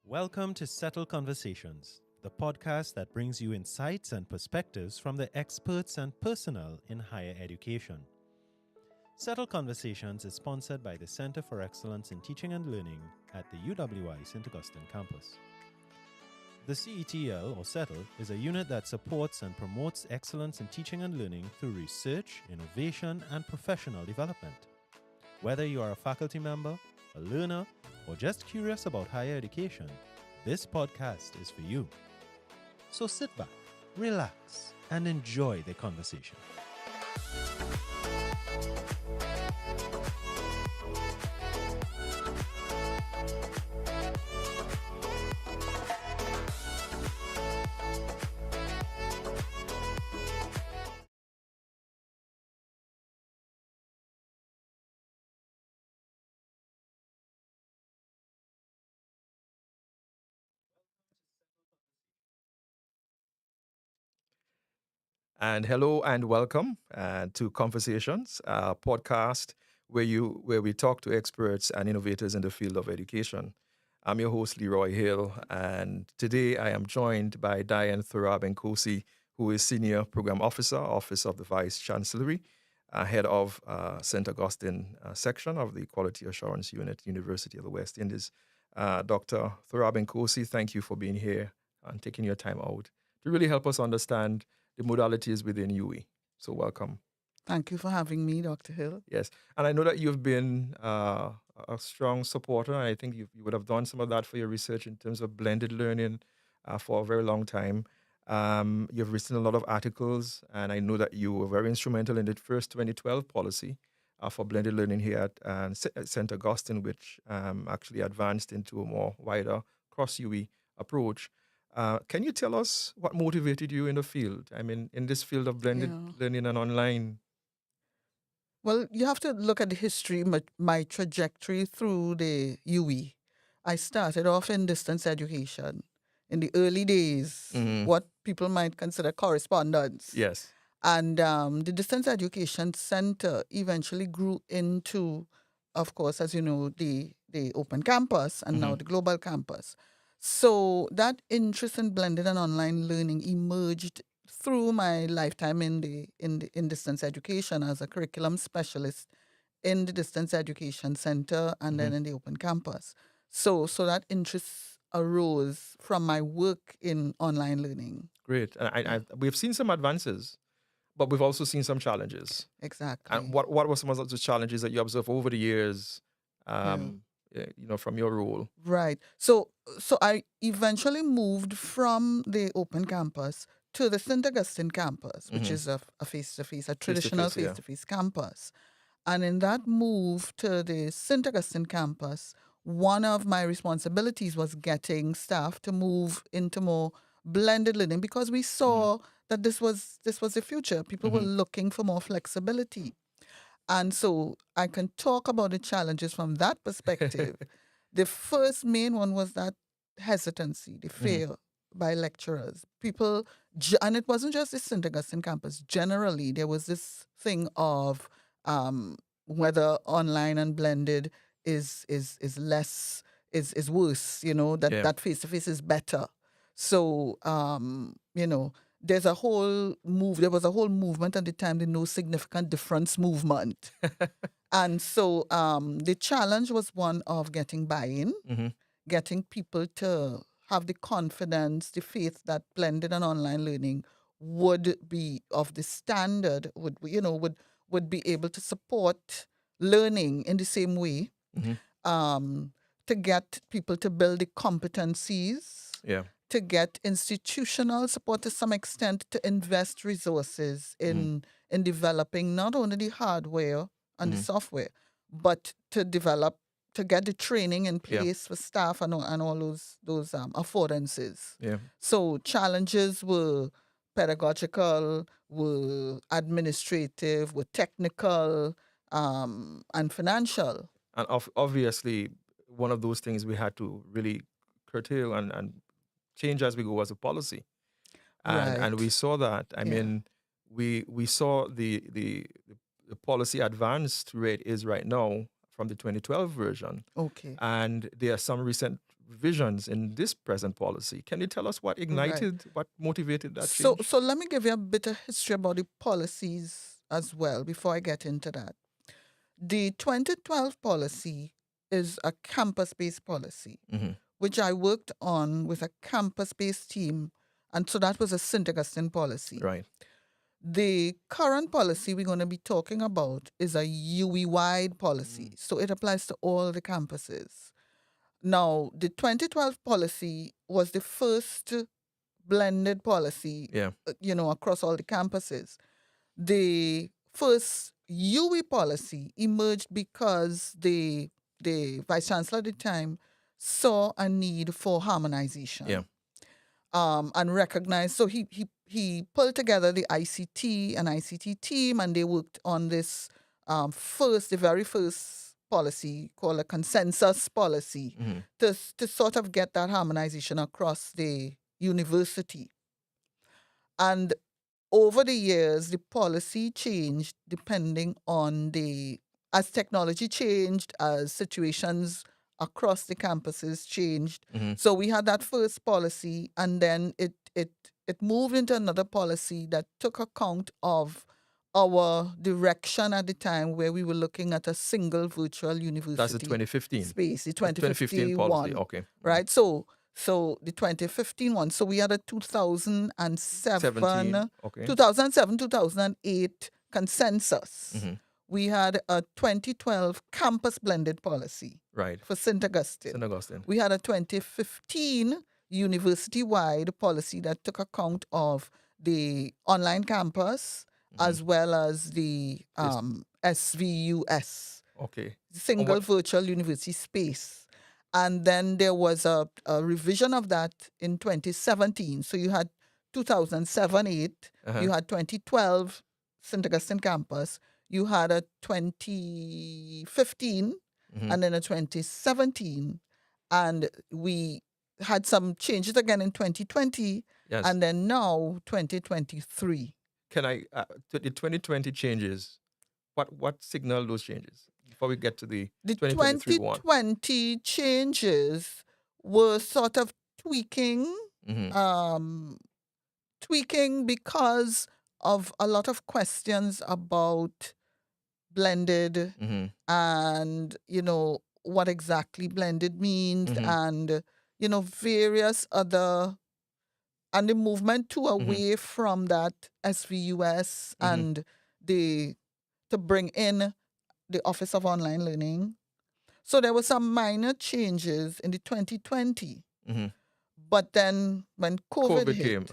Welcome to Settle Conversations, the podcast that brings you insights and perspectives from the experts and personnel in higher education. Settle Conversations is sponsored by the Center for Excellence in Teaching and Learning at the UWI St. Augustine campus. The CETL, or Settle, is a unit that supports and promotes excellence in teaching and learning through research, innovation, and professional development. Whether you are a faculty member, a learner, or just curious about higher education, this podcast is for you. So sit back, relax, and enjoy the conversation. And hello and welcome to Conversations, a podcast where we talk to experts and innovators in the field of education. I'm your host Leroy Hill, and today I am joined by Dianne Thurab-Nkhosi, who is Senior Program Officer, Office of the Vice Chancellery, Head of St. Augustine Section of the Quality Assurance Unit, University of the West Indies. Dr. Thurab-Nkhosi, thank you for being here and taking your time out to really help us understand the modalities within UE. So welcome. Thank you for having me, Dr. Hill. Yes. And I know that you've been a strong supporter. I think you would have done some of that for your research in terms of blended learning for a very long time. You've written a lot of articles, and I know that you were very instrumental in the first 2012 policy for blended learning here at St. Augustine, which actually advanced into a more wider cross-UE approach. Can you tell us what motivated you in the field? I mean, in this field of blended learning and online? Well, you have to look at the history, my trajectory through the UE. I started off in distance education in the early days, what people might consider correspondence. Yes. And the Distance Education Center eventually grew into, of course, as you know, the open campus and now the global campus. So that interest in blended and online learning emerged through my lifetime in distance education as a curriculum specialist in the Distance Education Center and then in the open campus. So that interest arose from my work in online learning. Great. And we've seen some advances, but we've also seen some challenges. Exactly. And what were some of the challenges that you observed over the years, from your role? Right. So I eventually moved from the open campus to the St. Augustine campus, which is a face-to-face, a traditional face-to-face campus. And in that move to the St. Augustine campus, one of my responsibilities was getting staff to move into more blended learning because we saw that this was the future. People were looking for more flexibility. And so I can talk about the challenges from that perspective. The first main one was that hesitancy, the fear by lecturers. People, and it wasn't just the St. Augustine campus. Generally, there was this thing of whether online and blended is less, is worse, that face-to-face is better. So, there was a whole movement at the time, the no significant difference movement. And so the challenge was one of getting buy-in, getting people to have the confidence, the faith that blended and online learning would be of the standard, would be able to support learning in the same way, to get people to build the competencies, to get institutional support to some extent, to invest resources in developing not only the hardware and the software, but to get the training in place for staff and all those affordances. So challenges were pedagogical, were administrative, were technical, and financial. And obviously, one of those things we had to really curtail and change as we go as a policy. And we saw that. I mean, we saw the policy advance to where it is right now from the 2012 version. Okay. And there are some recent visions in this present policy. Can you tell us what ignited, what motivated that So, change? so let me give you a bit of history about the policies as well before I get into that. The 2012 policy is a campus-based policy, which I worked on with a campus-based team, and so that was a St. Augustine policy. Right. The current policy we're going to be talking about is a UE-wide policy, so it applies to all the campuses. Now, the 2012 policy was the first blended policy, across all the campuses. The first UE policy emerged because the vice chancellor at the time saw a need for harmonization. Yeah. And recognized. So he pulled together the ICT and ICT team, and they worked on this the very first policy called a consensus policy to sort of get that harmonization across the university. And over the years, the policy changed depending on as technology changed, as situations across the campuses changed. So we had that first policy, and then it moved into another policy that took account of our direction at the time, where we were looking at a single virtual university. That's the 2015 space, the 2015 policy. one. Okay. Right. So the 2015 one. So we had a 2007, 2008 consensus. We had a 2012 campus blended policy. Right. For St. Augustine. St. Augustine. We had a 2015 university-wide policy that took account of the online campus as well as the SVUS. Okay. Single virtual university space. And then there was a revision of that in 2017. So you had 2007-8, you had 2012 St. Augustine campus, you had a 2015, and then a 2017. And we had some changes again in 2020, and then now 2023. Can I, the 2020 changes, what signal those changes? Before we get to the 2020 changes were sort of tweaking because of a lot of questions about blended and, what exactly blended means and, various other, and the movement away from that SVUS and to bring in the Office of Online Learning. So there were some minor changes in the 2020. But then when COVID hit, came.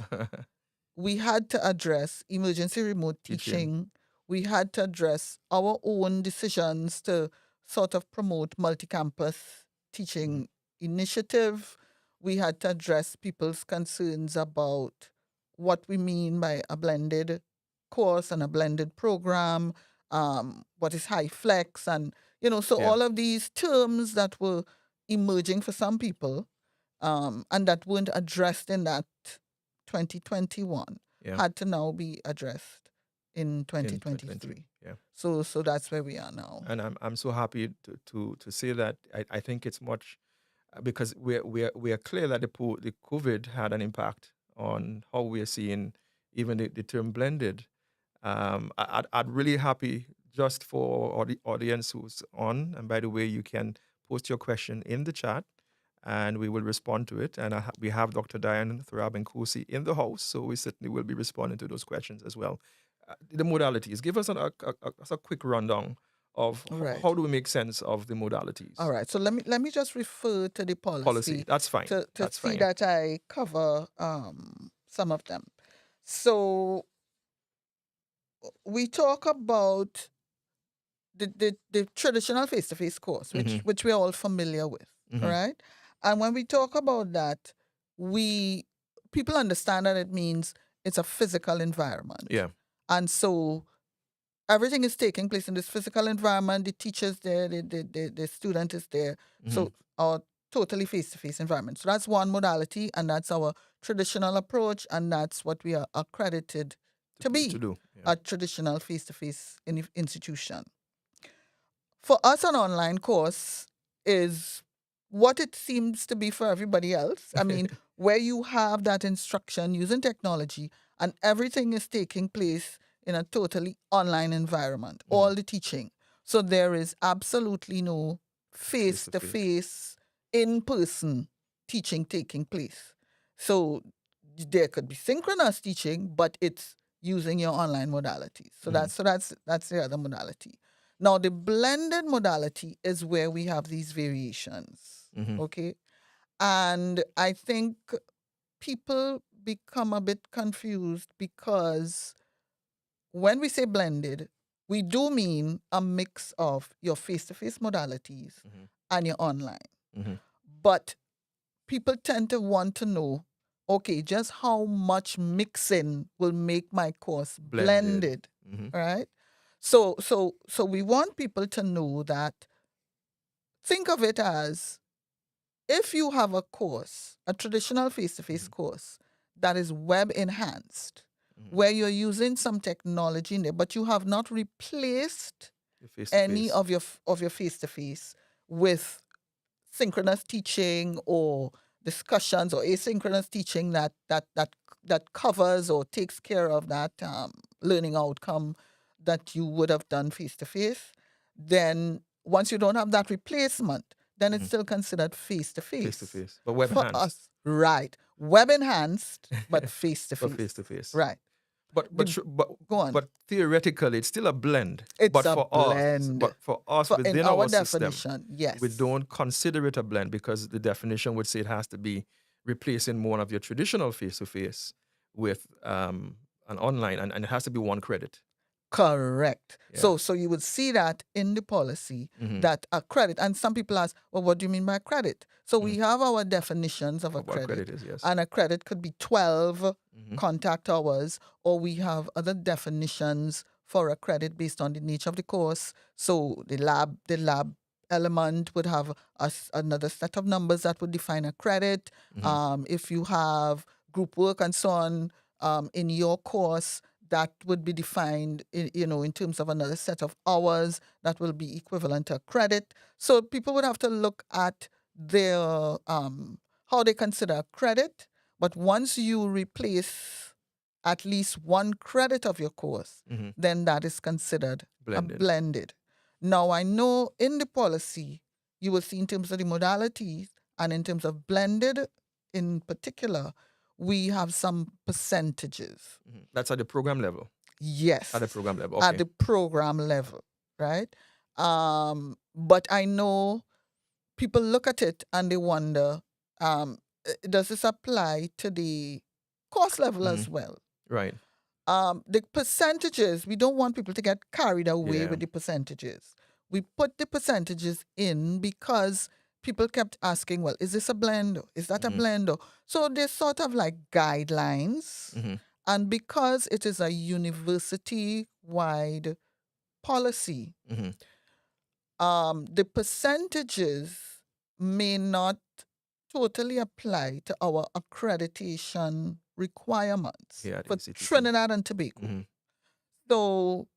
we had to address emergency remote teaching. We had to address our own decisions to sort of promote multi-campus teaching initiative. We had to address people's concerns about what we mean by a blended course and a blended program, what is high flex, and all of these terms that were emerging for some people and that weren't addressed in that 2021 had to now be addressed in 2023. So that's where we are now. And I'm so happy to say that I think it's much because we are clear that the COVID had an impact on how we are seeing even the term blended. I'd really happy just for the audience who's on. And by the way, you can post your question in the chat and we will respond to it. And we have Dr. Dianne Thurab-Nkhosi in the house, so we certainly will be responding to those questions as well. The modalities, give us a quick rundown of how do we make sense of the modalities. All right, so let me just refer to the policy. That's fine. To see that I cover some of them. So we talk about the traditional face-to-face course, which we're all familiar with, right? And when we talk about that, people understand that it means it's a physical environment. Yeah. And so everything is taking place in this physical environment. The teacher's there, the student is there. So our totally face-to-face environment. So that's one modality, and that's our traditional approach, and that's what we are accredited to do. A traditional face-to-face institution. For us, an online course is what it seems to be for everybody else. I mean, where you have that instruction using technology and everything is taking place in a totally online environment, all the teaching. So there is absolutely no face-to-face, in-person teaching taking place. So there could be synchronous teaching, but it's using your online modalities. So that's the other modality. Now the blended modality is where we have these variations. Okay. And I think people become a bit confused because when we say blended, we do mean a mix of your face-to-face modalities and your online. But people tend to want to know, okay, just how much mixing will make my course blended, right? So we want people to know that, think of it as, if you have a course, a traditional face-to-face course that is web enhanced, where you're using some technology in there, but you have not replaced any of your face-to-face with synchronous teaching or discussions or asynchronous teaching that covers or takes care of that learning outcome that you would have done face-to-face, then once you don't have that replacement, then it's still considered face-to-face. Face-to-face, but web for enhanced. us, right? Web enhanced, but face-to-face. But face-to-face. Right. But go on. But theoretically, it's still a blend. It's but a for blend. Us, but for us, within in our system, definition, yes, we don't consider it a blend because the definition would say it has to be replacing one of your traditional face-to-face with an online, and it has to be 1 credit. Correct. Yeah. So you would see that in the policy that a credit, and some people ask, well, what do you mean by credit? So we have our definitions of a credit. What credit is, yes. And a credit could be 12 contact hours, or we have other definitions for a credit based on the nature of the course. So the lab element would have another set of numbers that would define a credit. If you have group work and so on in your course, that would be defined, in terms of another set of hours that will be equivalent to a credit. So people would have to look at their how they consider a credit. But once you replace at least 1 credit of your course, then that is considered blended. Now, I know in the policy, you will see in terms of the modalities and in terms of blended in particular, we have some percentages. That's at the program level? Yes. At the program level, okay. At the program level, right? But I know people look at it and they wonder, does this apply to the course level as well? Right. The percentages, we don't want people to get carried away with the percentages. We put the percentages in because people kept asking, well, is this a blend? Is that a blend? So they're sort of like guidelines. And because it is a university-wide policy, the percentages may not totally apply to our accreditation requirements for Trinidad and Tobago. So,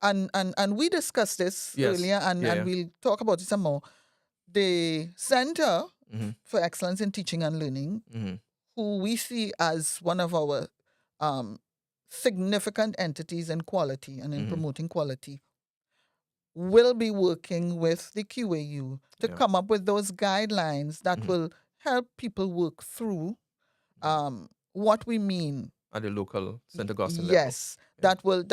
and we discussed this earlier, and we'll talk about it some more. The Center for Excellence in Teaching and Learning, who we see as one of our significant entities in quality and in promoting quality, will be working with the QAU to come up with those guidelines that will help people work through what we mean at the local St. Augustine level. Yes, that will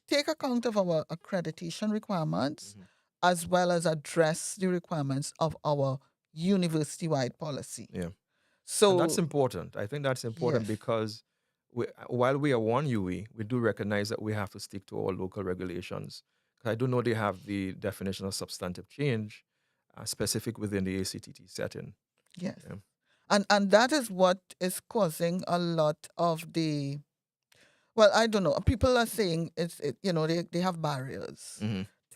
take account of our accreditation requirements as well as address the requirements of our university-wide policy. Yeah. So and that's important. I think that's important because while we are one UE, we do recognize that we have to stick to all local regulations. I do know they have the definition of substantive change specific within the ACTT setting. Yes. Yeah. And that is what is causing a lot of the, well, I don't know. People are saying they have barriers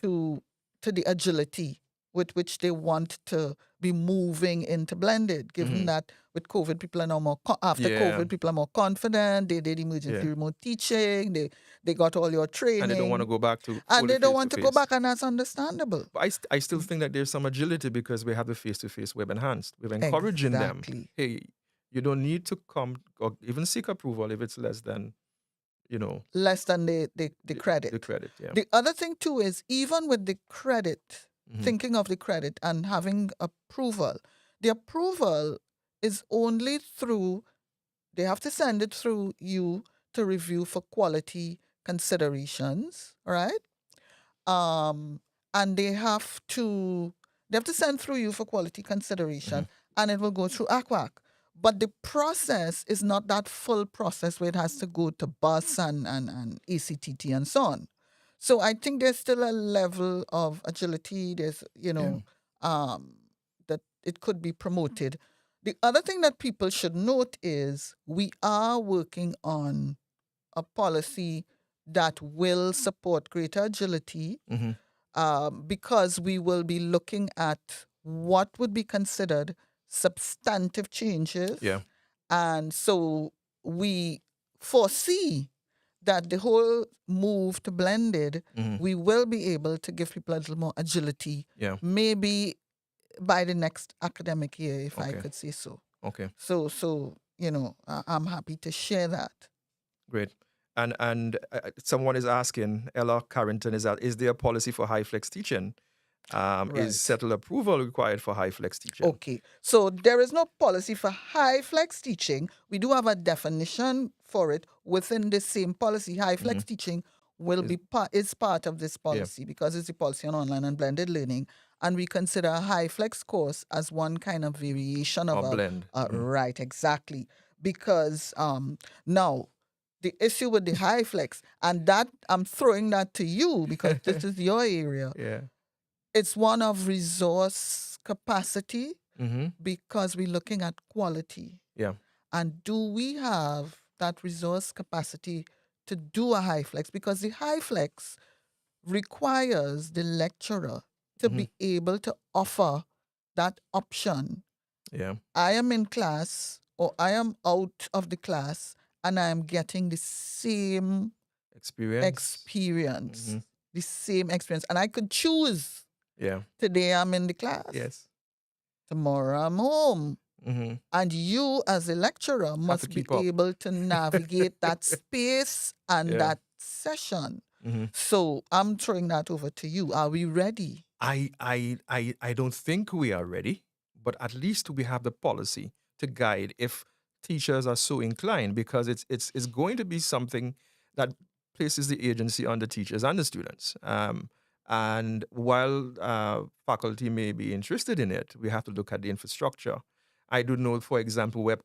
to the agility with which they want to be moving into blended, given that with COVID, people are now more, after Yeah. COVID, people are more confident. They did emergency remote teaching. They got all your training. And they don't want to go back to And they don't want to go face-to-face. back, and that's understandable. But I still think that there's some agility because we have the face-to-face web enhanced. We're encouraging them. Hey, you don't need to come or even seek approval if it's less than, less than the credit. The credit, yeah. The other thing too is even with the credit, thinking of the credit and having approval, the approval is only through, they have to send it through you to review for quality considerations, right? And they have to send through you for quality consideration, and it will go through ACWAC. But the process is not that full process where it has to go to BUS and ACTT and so on. So I think there's still a level of agility. There's, that it could be promoted. The other thing that people should note is we are working on a policy that will support greater agility, because we will be looking at what would be considered substantive changes. Yeah. And so we foresee that the whole move to blended, we will be able to give people a little more agility. Yeah. Maybe by the next academic year, if I could say so. Okay. So I'm happy to share that. Great. And someone is asking, Ella Carrington, is there a policy for high flex teaching? Right. Is settled approval required for high flex teaching? Okay, so there is no policy for high flex teaching. We do have a definition for it within the same policy. High flex teaching is part of this policy because it's a policy on online and blended learning, and we consider a high flex course as one kind of variation of a blend. Right, exactly. Because now the issue with the high flex, and that I'm throwing that to you because this is your area. Yeah. It's one of resource capacity because we're looking at quality. Yeah. And do we have that resource capacity to do a high flex? Because the high flex requires the lecturer to be able to offer that option. Yeah. I am in class or I am out of the class and I am getting the same experience. The same experience. And I could choose. Yeah. Today I'm in the class. Yes. Tomorrow I'm home. And you as a lecturer must be able to navigate that space and that session. So I'm throwing that over to you. Are we ready? I don't think we are ready, but at least we have the policy to guide if teachers are so inclined, because it's going to be something that places the agency on the teachers and the students. And while faculty may be interested in it, we have to look at the infrastructure. I do know, for example, web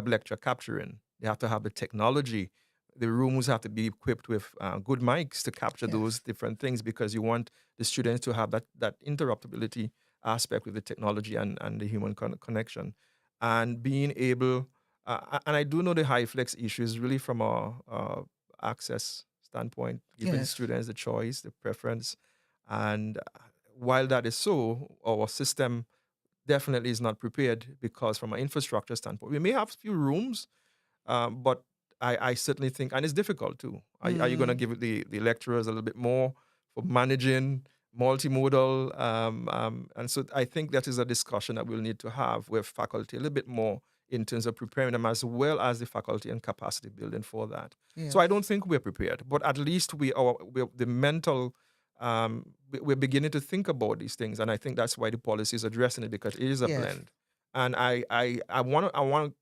lecture capturing. They have to have the technology. The rooms have to be equipped with good mics to capture those different things, because you want the students to have that interruptibility aspect with the technology and the human connection. And being able, and I do know the high flex issue is really from a access standpoint, giving students the choice, the preference. And while that is so, our system definitely is not prepared, because from an infrastructure standpoint, we may have a few rooms, but I certainly think, and it's difficult too. Are you going to give the lecturers a little bit more for managing multimodal? And so I think that is a discussion that we'll need to have with faculty a little bit more in terms of preparing them, as well as the faculty and capacity building for that. So I don't think we're prepared, but at least we're the mental, we're beginning to think about these things. And I think that's why the policy is addressing it, because it is a blend. And I want to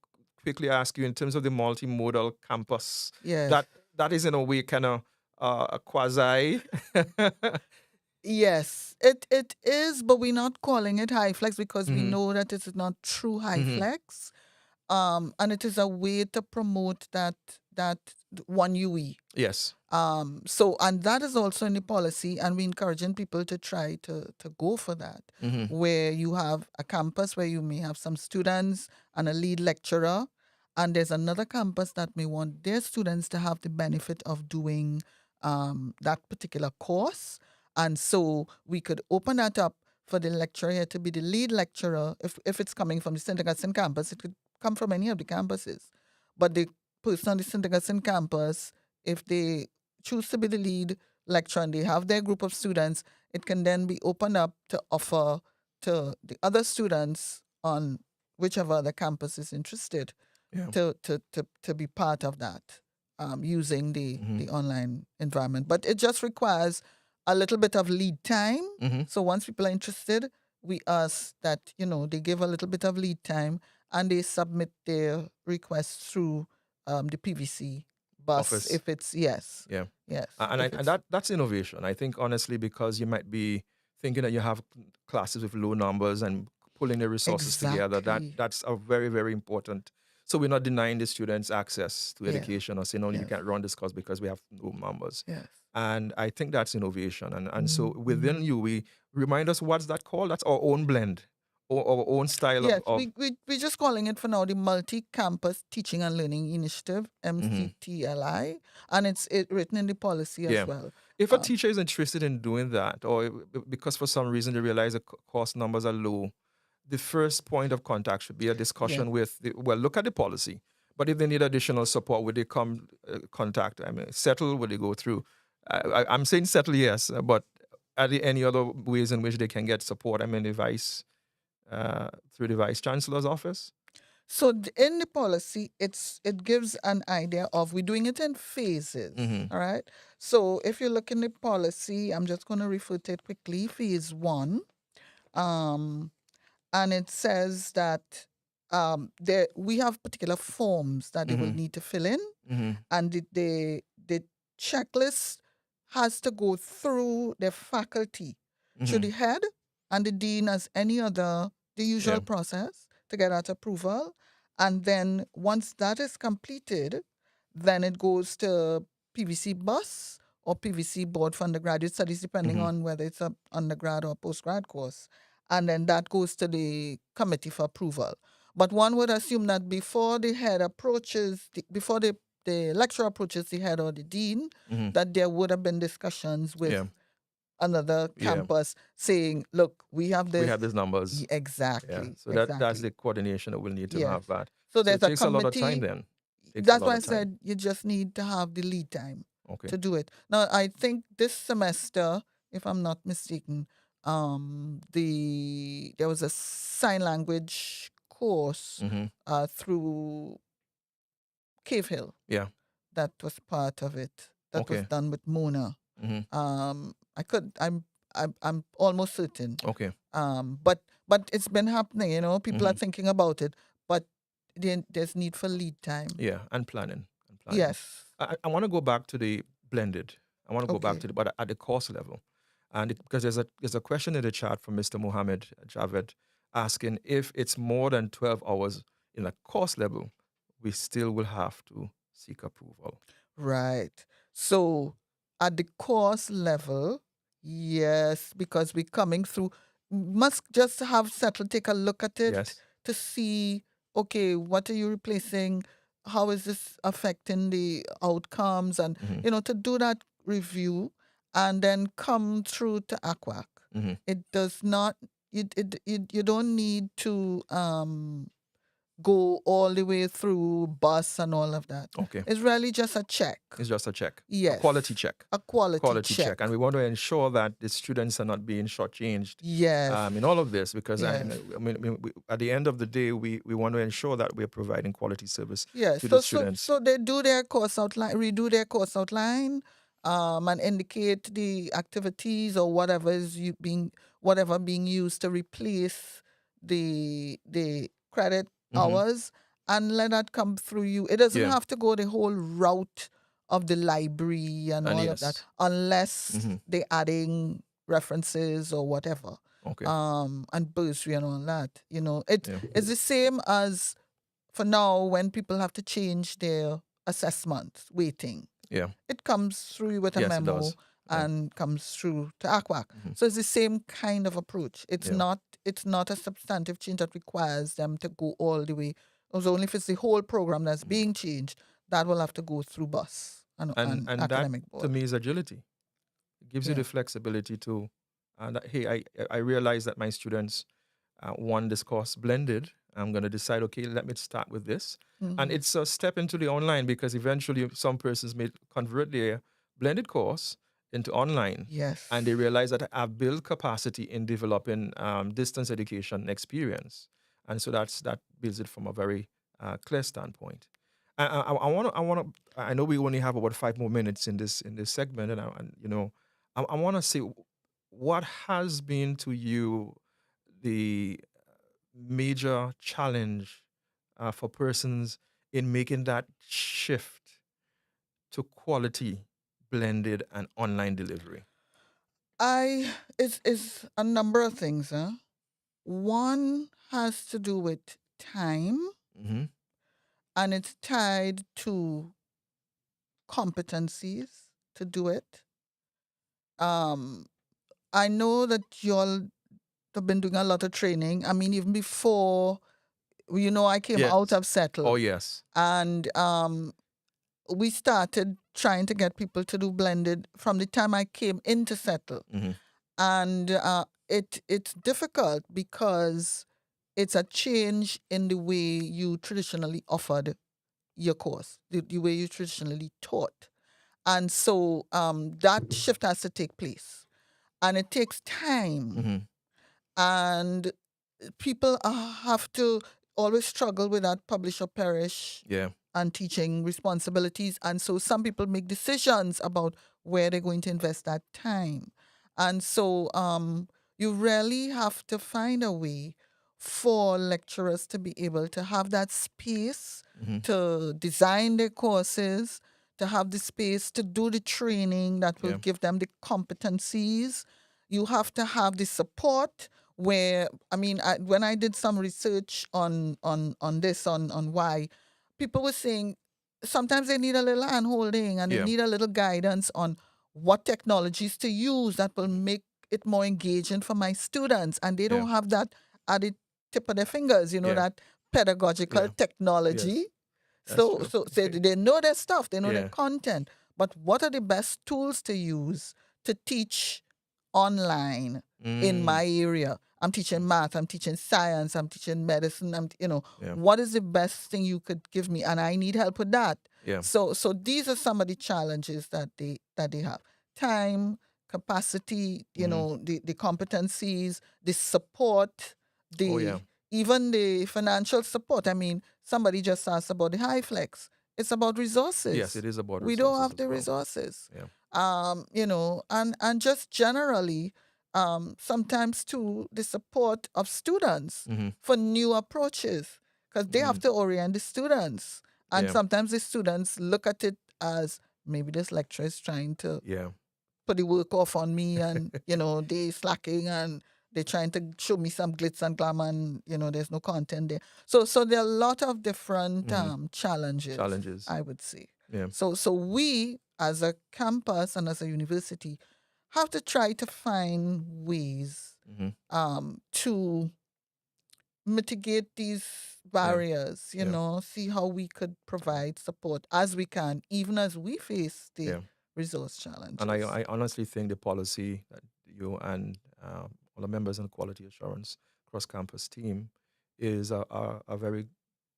quickly ask you, in terms of the multimodal campus, that is in a way kind of a quasi. Yes, it is, but we're not calling it high flex because we know that it is not true high flex. And it is a way to promote that one UE. Yes. So, and that is also in the policy, and we're encouraging people to try to go for that, where you have a campus where you may have some students and a lead lecturer, and there's another campus that may want their students to have the benefit of doing that particular course. And so we could open that up for the lecturer here to be the lead lecturer. If it's coming from the St. Augustine campus, it could come from any of the campuses. But the person on the St. Augustine campus, if they choose to be the lead lecturer and they have their group of students, it can then be opened up to offer to the other students on whichever other campus is interested to be part of that, using the online environment. But it just requires a little bit of lead time. So once people are interested, we ask that, they give a little bit of lead time and they submit their requests through the PVC bus. Office. If it's, yes. Yeah. Yes. And that's innovation. I think, honestly, because you might be thinking that you have classes with low numbers and pulling the resources together. That's a very, very important. So we're not denying the students access to education or saying, no, you can't run this course because we have low numbers. Yes. And I think that's innovation. And so within you, we remind us, what's that called? That's our own blend or our own style of we're just calling it for now the Multi-Campus Teaching and Learning Initiative, MCTLI, and it's written in the policy as well. If a teacher is interested in doing that, or because for some reason they realize the course numbers are low, the first point of contact should be a discussion with, look at the policy. But if they need additional support, would they come contact? I mean, settle, would they go through? I'm saying settle, yes, but are there any other ways in which they can get support? I mean, through the Vice Chancellor's office? So in the policy, it gives an idea of, we're doing it in phases, all right? So if you look in the policy, I'm just going to refer to it quickly, phase 1, and it says that we have particular forms that they will need to fill in, and the checklist has to go through the faculty, through the head and the dean as any other, the usual process to get that approval. And then once that is completed, then it goes to PVC bus or PVC board for undergraduate studies, depending on whether it's an undergrad or postgrad course. And then that goes to the committee for approval. But one would assume that before the head approaches, before the lecturer approaches the head or the dean, that there would have been discussions with another campus saying, look, we have this. We have these numbers. Exactly. Yeah. So that's the coordination that we'll need to have that. So there's it takes a committee. A lot of time then. That's why I said you just need to have the lead time to do it. Now, I think this semester, if I'm not mistaken, there was a sign language course through Cave Hill. Yeah. That was part of it. That was done with Mona. I'm almost certain. Okay. But it's been happening, people are thinking about it, but there's need for lead time. Yeah, and planning. Yes. I want to go back to the blended. I want to go back to but at the course level. And because there's a question in the chat from Mr. Mohammed Javed asking if it's more than 12 hours in a course level, we still will have to seek approval. Right. So at the course level, yes, because we're coming through, must just have settled, take a look at it to see, okay, what are you replacing? How is this affecting the outcomes? And, to do that review and then come through to ACWAC. It does not, you don't need to go all the way through bus and all of that. Okay. It's really just a check. It's just a check. Yes. A quality check. A quality check. And we want to ensure that the students are not being shortchanged. Yes. In all of this, because I mean, at the end of the day, we want to ensure that we're providing quality service to the students. So they do their course outline, redo their course outline, and indicate the activities or whatever being used to replace the credit hours, and let that come through you. It doesn't have to go the whole route of the library and all of that, unless they're adding references or whatever. Okay. And bursary and all that. It's the same as for now when people have to change their assessment weighting. Yeah. It comes through with a memo and comes through to ACWAC. So it's the same kind of approach. It's not a substantive change that requires them to go all the way. It's only if it's the whole program that's being changed, that will have to go through bus and academic that, board. to me, is agility. It gives you the flexibility to and hey, I realize that my students want this course blended. I'm going to decide, okay, let me start with this. And it's a step into the online, because eventually some persons may convert their blended course into online. Yes. And they realize that I've built capacity in developing distance education experience. And so that builds it from a very clear standpoint. I know we only have about 5 more minutes in this segment, I want to say, what has been to you the major challenge for persons in making that shift to quality blended and online delivery? It's a number of things, huh? One has to do with time, Mm-hmm. and it's tied to competencies to do it. I know that y'all have been doing a lot of training. I mean, even before, I came out Yes. of Settle, Oh, yes. and we started trying to get people to do blended from the time I came into Settle. Mm-hmm. And it's difficult because it's a change in the way you traditionally offered your course, the way you traditionally taught. And so that shift has to take place. And it takes time. Mm-hmm. And people have to always struggle with that publish or perish Yeah. and teaching responsibilities. And so some people make decisions about where they're going to invest that time. And so you really have to find a way for lecturers to be able to have that space Mm-hmm. to design their courses, to have the space to do the training that will Yeah. give them the competencies. You have to have the support where, when I did some research on this, on why, people were saying sometimes they need a little hand holding and they Yeah. need a little guidance on what technologies to use that will make it more engaging for my students. And they Yeah. don't have that at the tip of their fingers, Yeah. that pedagogical Yeah. technology. Yes. That's So, true. they know their stuff, they know their Yeah. content, but what are the best tools to use to teach online in Mm. my area? I'm teaching math, I'm teaching science, I'm teaching medicine. Yeah. What is the best thing you could give me? And I need help with that. Yeah. So these are some of the challenges that they have: time, capacity, the competencies, the support, Oh, yeah. even the financial support. I mean, somebody just asked about the high flex. It's about resources. Yes, it is about We don't resources have as the well. resources. Yeah. And just generally, sometimes too, the support of students Mm-hmm. for new approaches, because they have to orient the students. And Yeah. sometimes the students look at it as maybe this lecturer is trying to Yeah. put the work off on me, and they slacking, and they're trying to show me some glitz and glamour, and there's no content there. So there are a lot of different challenges, Challenges. I would say. Yeah. So we, as a campus and as a university, have to try to find ways Mm-hmm. to mitigate these Yeah. barriers, see how we could provide support as we can, even as we face the Yeah. resource challenges. And I honestly think the policy that you and all the members in the quality assurance cross campus team is a very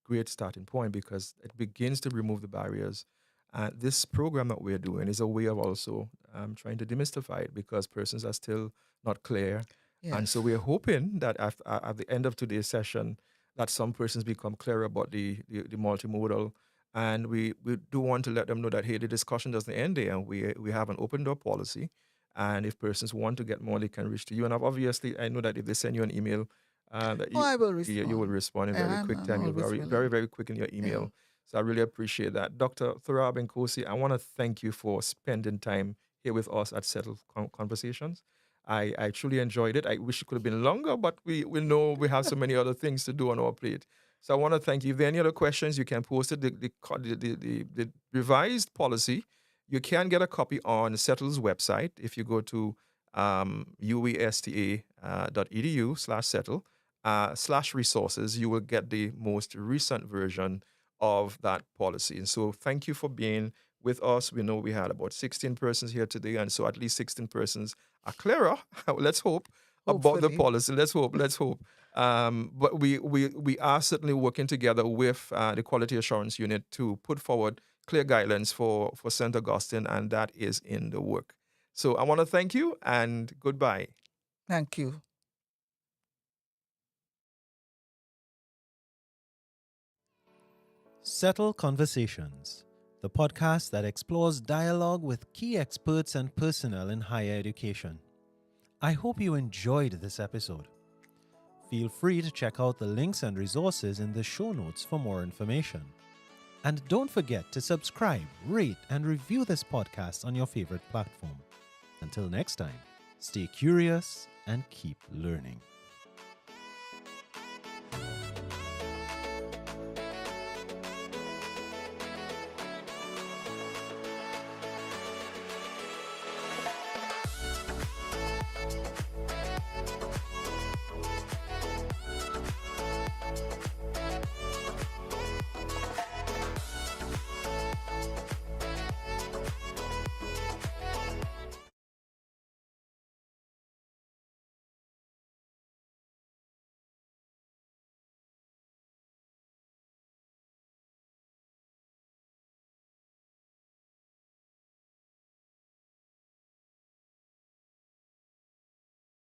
great starting point, because it begins to remove the barriers. This program that we're doing is a way of also trying to demystify it, because persons are still not clear. And so Yes. we're hoping that at the end of today's session, that some persons become clear about the multimodal. And we do want to let them know that, hey, the discussion doesn't end there. We have an open door policy. And if persons want to get more, they can reach to you. And obviously, I know that if they send you an email, that I will you will respond. respond in very quick I'm time. You're always very, willing. very, very quick in your email. Yeah. So I really appreciate that. Dr. Thurab-Nkhosi, I want to thank you for spending time here with us at Settle Conversations. I truly enjoyed it. I wish it could have been longer, but we know we have so many other things to do on our plate. So I want to thank you. If there are any other questions, you can post it. The revised policy, you can get a copy on Settle's website. If you go to uesta.edu/settle /resources, you will get the most recent version of that policy. And so thank you for being with us. We know we had about 16 persons here today, and so at least 16 persons are clearer, let's hope, about the Hopefully. policy. Let's hope. But we are certainly working together with the Quality Assurance Unit to put forward clear guidelines for St. Augustine, and that is in the work. So I want to thank you, and goodbye. Thank you. Settle Conversations, the podcast that explores dialogue with key experts and personnel in higher education. I hope you enjoyed this episode. Feel free to check out the links and resources in the show notes for more information. And don't forget to subscribe, rate, and review this podcast on your favorite platform. Until next time, stay curious and keep learning.